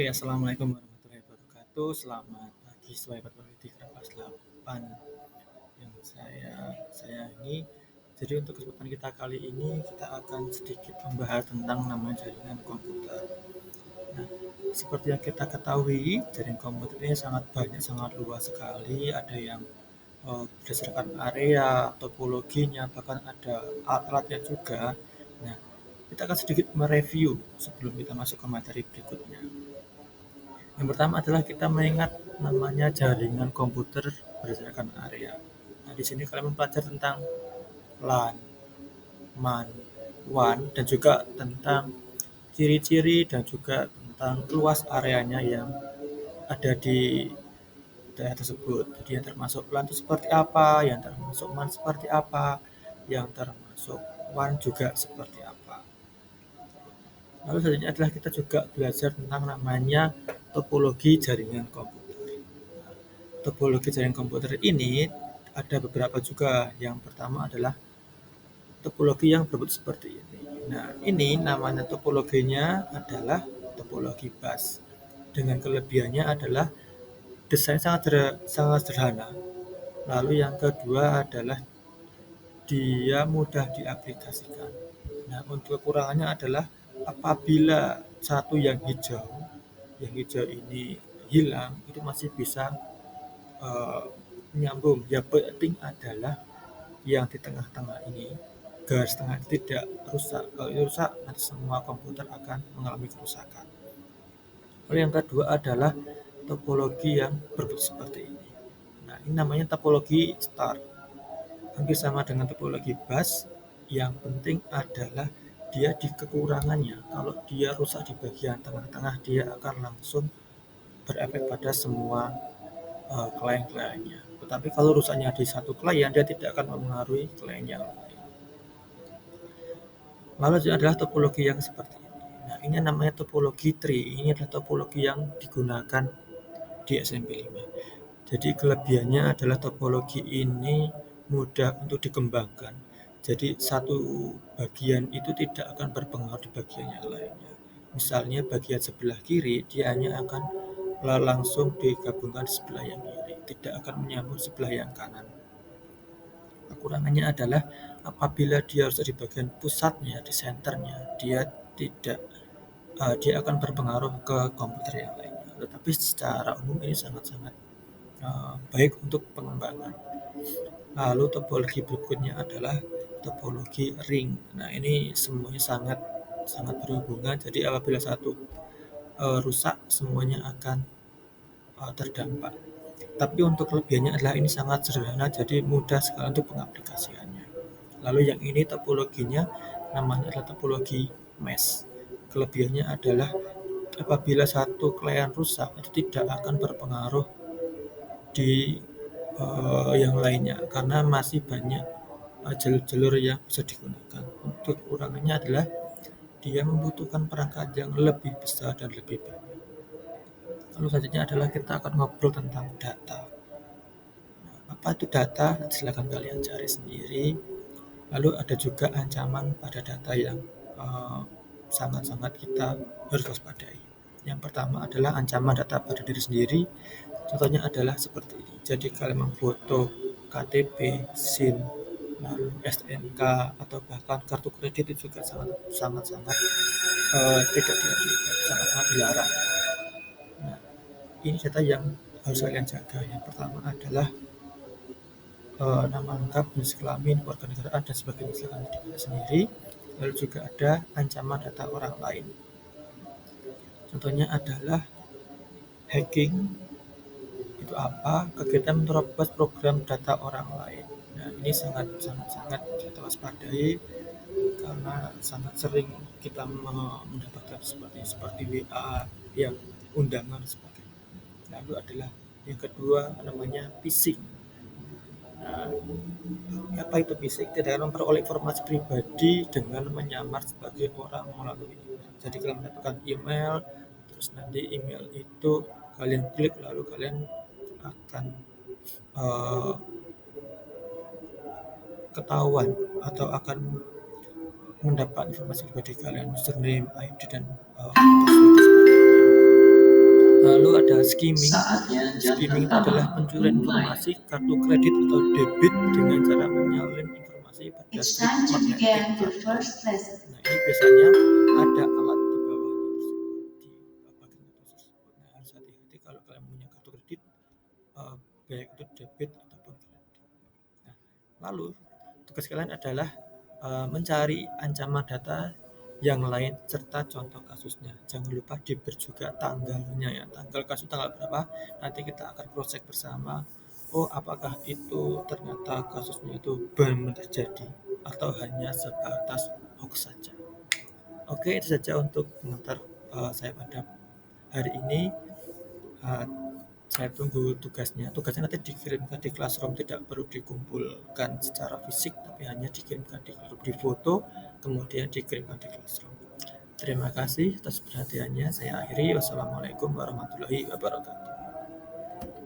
Oke, assalamualaikum warahmatullahi wabarakatuh. Selamat pagi, selamat pagi di kelas 8 yang saya ini. Jadi untuk kesempatan kita kali ini kita akan sedikit membahas tentang namanya jaringan komputer. Nah, seperti yang kita ketahui, jaringan komputer ini sangat banyak, sangat luas sekali. Ada yang berdasarkan area, topologinya, bahkan ada alat-alatnya juga. Nah, kita akan sedikit mereview sebelum kita masuk ke materi berikutnya. Yang pertama adalah kita mengingat namanya jaringan komputer berdasarkan area. Nah, di sini kalian mempelajari tentang LAN, MAN, WAN, dan juga tentang ciri-ciri dan juga tentang luas areanya yang ada di daerah tersebut. Jadi yang termasuk LAN itu seperti apa, yang termasuk MAN seperti apa, yang termasuk WAN juga seperti apa. Lalu selanjutnya adalah kita juga belajar tentang namanya topologi jaringan komputer. Topologi jaringan komputer ini ada beberapa juga. Yang pertama adalah topologi yang berbentuk seperti ini. Nah, ini namanya topologinya adalah topologi bus. Dengan kelebihannya adalah desain sangat sederhana. Lalu yang kedua adalah dia mudah diaplikasikan. Nah, untuk kekurangannya adalah apabila satu yang hijau ini hilang, itu masih bisa menyambung. Yang penting adalah yang di tengah-tengah ini, garis tengah tidak rusak. Kalau itu rusak, nanti semua komputer akan mengalami kerusakan. Lalu yang kedua adalah topologi yang berbentuk seperti ini. Nah, ini namanya topologi star. Hampir sama dengan topologi bus. Yang penting adalah dia di kekurangannya. Kalau dia rusak di bagian tengah-tengah, dia akan langsung berefek pada semua klien-kliennya. Tetapi kalau rusaknya di satu klien, dia tidak akan mempengaruhi klien yang lain. Lalu adalah topologi yang seperti ini. Nah, ini namanya topologi tree. Ini adalah topologi yang digunakan di SMP 5. Jadi kelebihannya adalah topologi ini mudah untuk dikembangkan. Jadi satu bagian itu tidak akan berpengaruh di bagian yang lainnya. Misalnya bagian sebelah kiri, dia hanya akan langsung digabungkan di sebelah yang kiri, tidak akan menyambung sebelah yang kanan. Kekurangannya adalah apabila dia harus di bagian pusatnya, di senternya, dia akan berpengaruh ke komputer yang lainnya. Tetapi secara umum ini sangat-sangat baik untuk pengembangan. Lalu topologi berikutnya adalah topologi ring. Nah, ini semuanya sangat berhubungan. Jadi apabila satu rusak, semuanya akan terdampak. Tapi untuk kelebihannya adalah ini sangat sederhana, jadi mudah sekali untuk pengaplikasiannya. Lalu yang ini topologinya namanya adalah topologi mesh. Kelebihannya adalah apabila satu klien rusak, itu tidak akan berpengaruh di yang lainnya karena masih banyak jalur-jalur yang bisa digunakan. Untuk kekurangannya adalah dia membutuhkan perangkat yang lebih besar dan lebih banyak. Lalu selanjutnya adalah kita akan ngobrol tentang data. Apa itu data? Silakan kalian cari sendiri. Lalu ada juga ancaman pada data yang sangat-sangat kita harus waspadai. Yang pertama adalah ancaman data pada diri sendiri. Contohnya adalah seperti ini. Jadi kalian memfoto KTP, SIM, lalu STNK atau bahkan kartu kredit itu juga sangat-sangat tidak dianjurkan, sangat-sangat dilarang. Nah, ini data yang harus kalian jaga. Yang pertama adalah nama lengkap, jenis kelamin, kewarganegaraan dan sebagainya, silakan dilihat sendiri. Lalu juga ada ancaman data orang lain. Contohnya adalah hacking. Itu apa? Kegiatan menerobos program data orang lain. Nah, ini sangat kita waspadai karena sangat sering kita mendapatkan seperti WA yang undangan sebagainya. Lalu adalah yang kedua namanya phishing. Nah, apa itu phishing? Tidak memperoleh informasi pribadi dengan menyamar sebagai orang melalui email. Jadi kalian mendapatkan email, terus nanti email itu kalian klik lalu kalian akan ketahuan atau akan mendapat informasi pribadi kalian, username, ID dan password. skimming. Saatnya jam Skimming itu pertama adalah pencurian dimulai. informasi kartu kredit atau debit dengan cara menyalin informasi pada It's strip time to magnetik begin your kartu. first lesson. Nah, ini biasanya ada alat di bawahnya tersebut, di bagian atas tersebut. Nah, harus hati-hati kalau kalian punya kartu kredit, baik itu debit ataupun kredit. Nah, lalu tugas kalian adalah mencari ancaman data yang lain serta contoh kasusnya. Jangan lupa diberi juga tanggalnya ya, tanggal kasus tanggal berapa. Nanti kita akan cross check bersama. Oh, apakah itu ternyata kasusnya itu benar terjadi atau hanya sebatas hoax saja. Oke, itu saja untuk komentar saya pada hari ini. Uh, saya tunggu tugasnya. Tugasnya nanti dikirimkan di Classroom, tidak perlu dikumpulkan secara fisik, tapi hanya dikirimkan di Classroom, di foto, kemudian dikirimkan di Classroom. Terima kasih atas perhatiannya. Saya akhiri. Wassalamualaikum warahmatullahi wabarakatuh.